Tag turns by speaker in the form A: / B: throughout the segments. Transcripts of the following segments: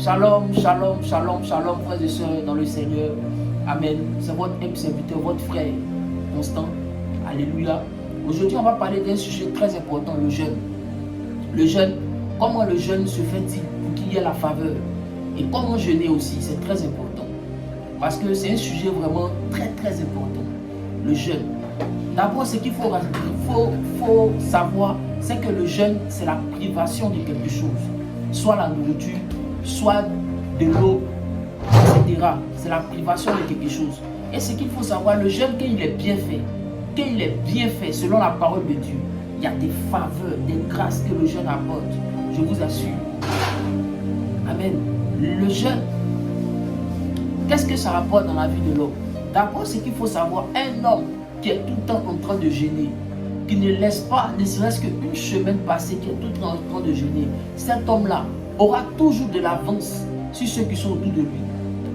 A: Shalom, shalom, shalom, shalom, frères et sœurs dans le Seigneur. Amen. C'est votre serviteur, votre frère Constant. Alléluia. Aujourd'hui, on va parler d'un sujet très important, le jeûne. Le jeûne, comment le jeûne se fait-il pour qu'il y ait la faveur? Et comment jeûner aussi, c'est très important. Parce que c'est un sujet vraiment très très important. Le jeûne. D'abord, ce qu'il faut savoir, c'est que le jeûne, c'est la privation de quelque chose. Soit la nourriture, soit de l'eau, etc. C'est la privation de quelque chose. Et ce qu'il faut savoir, le jeûne, quand il est bien fait, selon la parole de Dieu, il y a des faveurs, des grâces que le jeûne apporte. Je vous assure. Amen. Le jeûne, qu'est-ce que ça apporte dans la vie de l'homme? D'abord, ce qu'il faut savoir, un homme qui est tout le temps en train de jeûner, qui ne laisse pas, ne serait-ce qu'une semaine passée, qui est tout le temps en train de jeûner, cet homme-là aura toujours de l'avance sur ceux qui sont autour de lui.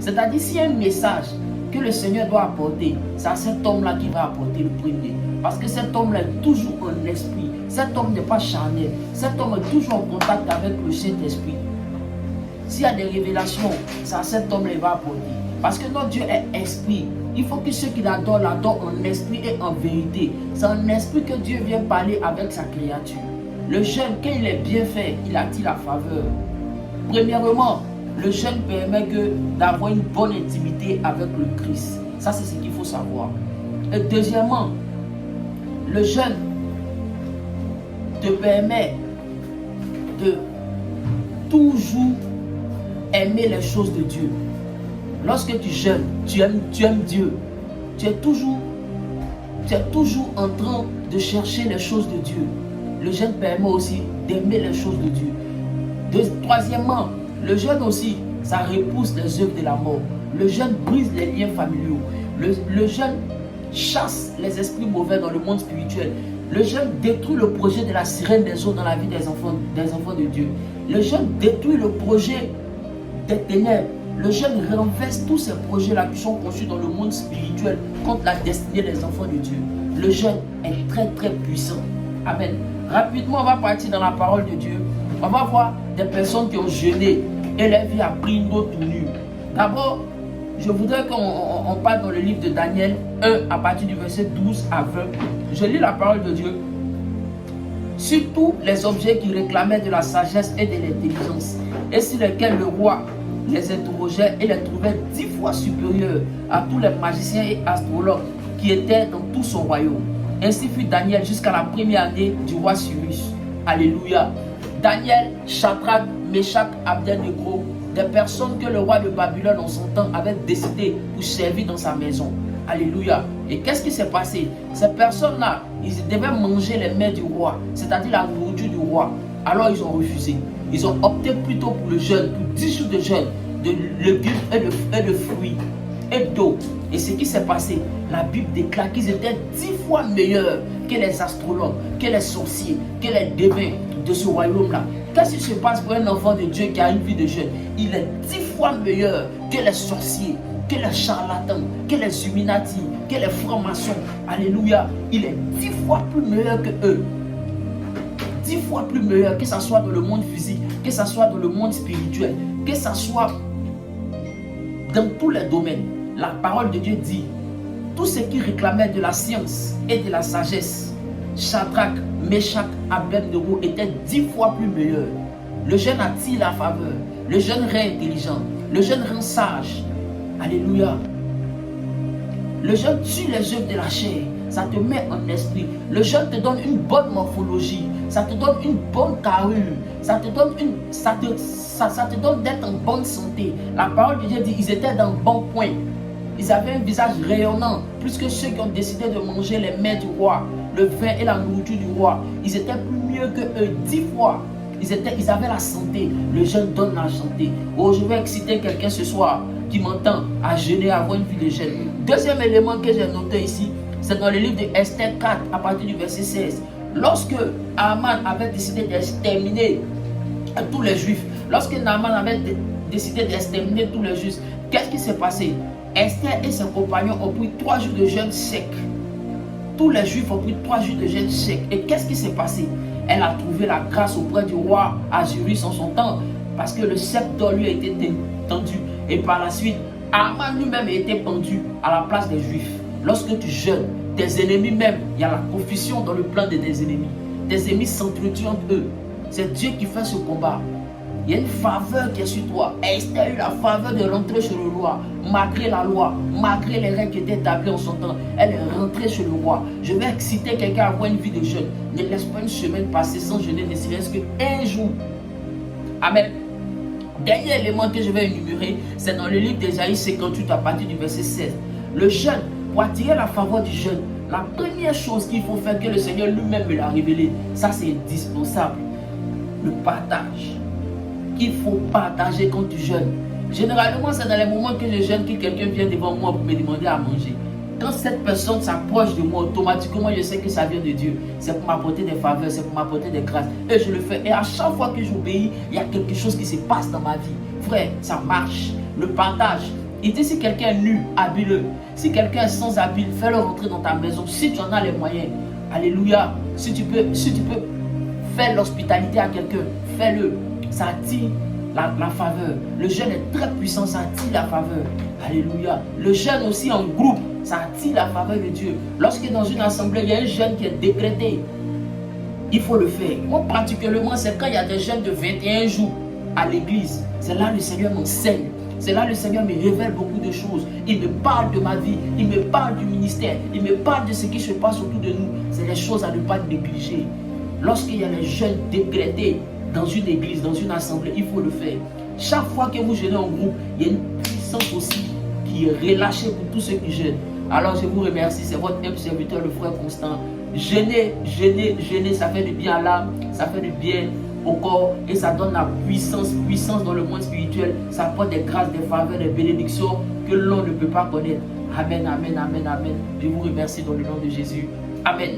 A: C'est-à-dire, s'il y a un message que le Seigneur doit apporter, c'est à cet homme-là qui va apporter le premier. Parce que cet homme-là est toujours en esprit. Cet homme n'est pas charnel. Cet homme est toujours en contact avec le Saint-Esprit. S'il y a des révélations, c'est à cet homme-là qu'il va apporter. Parce que notre Dieu est esprit. Il faut que ceux qui l'adorent en esprit et en vérité. C'est en esprit que Dieu vient parler avec sa créature. Le jeûne, quand il est bien fait, il attire la faveur. Premièrement, le jeûne permet d'avoir une bonne intimité avec le Christ. Ça, c'est ce qu'il faut savoir. Et deuxièmement, le jeûne te permet de toujours aimer les choses de Dieu. Lorsque tu jeûnes, tu aimes Dieu. Tu es toujours en train de chercher les choses de Dieu. Le jeûne permet aussi d'aimer les choses de Dieu. Troisièmement, le jeûne aussi, ça repousse les œuvres de la mort. Le jeûne brise les liens familiaux. Le jeûne chasse les esprits mauvais dans le monde spirituel. Le jeûne détruit le projet de la sirène des eaux dans la vie des enfants de Dieu. Le jeûne détruit le projet des ténèbres. Le jeûne renverse tous ces projets-là qui sont conçus dans le monde spirituel contre la destinée des enfants de Dieu. Le jeûne est très très puissant. Amen. Rapidement, on va partir dans la parole de Dieu. On va voir des personnes qui ont jeûné et leur vie a pris une autre tournure. D'abord, je voudrais qu'on parle dans le livre de Daniel 1 à partir du verset 12 à 20. Je lis la parole de Dieu. Surtout les objets qui réclamaient de la sagesse et de l'intelligence, et sur lesquels le roi les interrogeait et les trouvait 10 fois supérieurs à tous les magiciens et astrologues qui étaient dans tout son royaume. Ainsi fut Daniel jusqu'à la première année du roi Cyrus. Alléluia. Daniel, Shadrach, Meshach, Abednego, des personnes que le roi de Babylone en son temps avait décidé pour servir dans sa maison. Alléluia. Et qu'est-ce qui s'est passé? Ces personnes-là, ils devaient manger les mets du roi, c'est-à-dire la nourriture du roi. Alors ils ont refusé. Ils ont opté plutôt pour le jeûne, pour 10 jours de jeûne, de légumes et de fruits et d'eau. Et ce qui s'est passé, la Bible déclare qu'ils étaient 10 fois meilleurs que les astrologues, que les sorciers, que les devins de ce royaume-là. Qu'est-ce qui se passe pour un enfant de Dieu qui a une vie de jeûne? Il est 10 fois meilleur que les sorciers, que les charlatans, que les illuminati, que les francs-maçons. Alléluia. Il est 10 fois plus meilleur que eux. 10 fois plus meilleur, que ce soit dans le monde physique, que ce soit dans le monde spirituel, que ce soit dans tous les domaines. La parole de Dieu dit, tous ceux qui réclamaient de la science et de la sagesse, Shadrach, Meshach, Abednego étaient 10 fois plus meilleurs. Le jeûne attire la faveur, le jeûne rend intelligent, le jeûne rend sage. Alléluia. Le jeûne tue les œuvres de la chair, ça te met en esprit. Le jeûne te donne une bonne morphologie, ça te donne une bonne carrure, ça te donne d'être en bonne santé. La parole de Dieu dit, ils étaient dans le bon point. Ils avaient un visage rayonnant, plus que ceux qui ont décidé de manger les mets du roi, le vin et la nourriture du roi. Ils étaient plus mieux que eux, 10 fois. Ils avaient la santé. Le jeûne donne la santé. Oh, je vais exciter quelqu'un ce soir qui m'entend à jeûner, à avoir une vie de jeûne. Deuxième élément que j'ai noté ici, c'est dans le livre de Esther 4, à partir du verset 16. Lorsque Haman avait décidé d'exterminer tous les Juifs, lorsque Naaman avait décidé d'exterminer tous les Juifs, qu'est-ce qui s'est passé? Esther et ses compagnons ont pris 3 jours de jeûne sec. Tous les Juifs ont pris 3 jours de jeûne sec. Et qu'est-ce qui s'est passé? Elle a trouvé la grâce auprès du roi Ahasuerus en son temps. Parce que le sceptre lui a été tendu. Et par la suite, Aman lui-même a été pendu à la place des Juifs. Lorsque tu jeûnes, tes ennemis même, il y a la confusion dans le plan de tes ennemis. Tes ennemis s'entretuent entre eux. C'est Dieu qui fait ce combat. Il y a une faveur qui est sur toi. Esther a eu la faveur de rentrer chez le roi, malgré la loi, malgré les règles qui étaient établies en son temps. Elle est rentrée chez le roi. Je vais exciter quelqu'un à avoir une vie de jeûne. Ne laisse pas une semaine passer sans jeûner, ne serait-ce qu'un jour. Amen. Dernier élément que je vais énumérer, c'est dans le livre d'Ésaïe 58 à partir du verset 16. Le jeûne, pour attirer la faveur du jeûne, la première chose qu'il faut faire, que le Seigneur lui-même me l'a révélé, ça c'est indispensable. Le partage. Il faut partager quand tu jeûnes. Généralement, c'est dans les moments que je jeûne que quelqu'un vient devant moi pour me demander à manger. Quand cette personne s'approche de moi, automatiquement, je sais que ça vient de Dieu. C'est pour m'apporter des faveurs, c'est pour m'apporter des grâces. Et je le fais. Et à chaque fois que j'obéis, il y a quelque chose qui se passe dans ma vie. Frère, ça marche. Le partage. Il dit si quelqu'un est nu, habille-le. Si quelqu'un est sans habit, fais-le rentrer dans ta maison. Si tu en as les moyens, alléluia. Si tu peux faire l'hospitalité à quelqu'un, fais-le. Ça attire la faveur. Le jeûne est très puissant, ça attire la faveur. Alléluia. Le jeûne aussi en groupe, ça attire la faveur de Dieu. Lorsque dans une assemblée, il y a un jeûne qui est décrété, il faut le faire. Moi, particulièrement, c'est quand il y a des jeûnes de 21 jours à l'église. C'est là que le Seigneur m'enseigne. C'est là que le Seigneur me révèle beaucoup de choses. Il me parle de ma vie, il me parle du ministère, il me parle de ce qui se passe autour de nous. C'est des choses à ne pas négliger. Lorsqu'il y a les jeûnes décrétés, dans une église, dans une assemblée, il faut le faire. Chaque fois que vous jeûnez en groupe, il y a une puissance aussi qui est relâchée pour tous ceux qui jeûnent. Alors je vous remercie, c'est votre même serviteur, le frère Constant. Jeûner, ça fait du bien à l'âme, ça fait du bien au corps et ça donne la puissance dans le monde spirituel. Ça apporte des grâces, des faveurs, des bénédictions que l'on ne peut pas connaître. Amen, amen, amen, amen. Je vous remercie dans le nom de Jésus. Amen.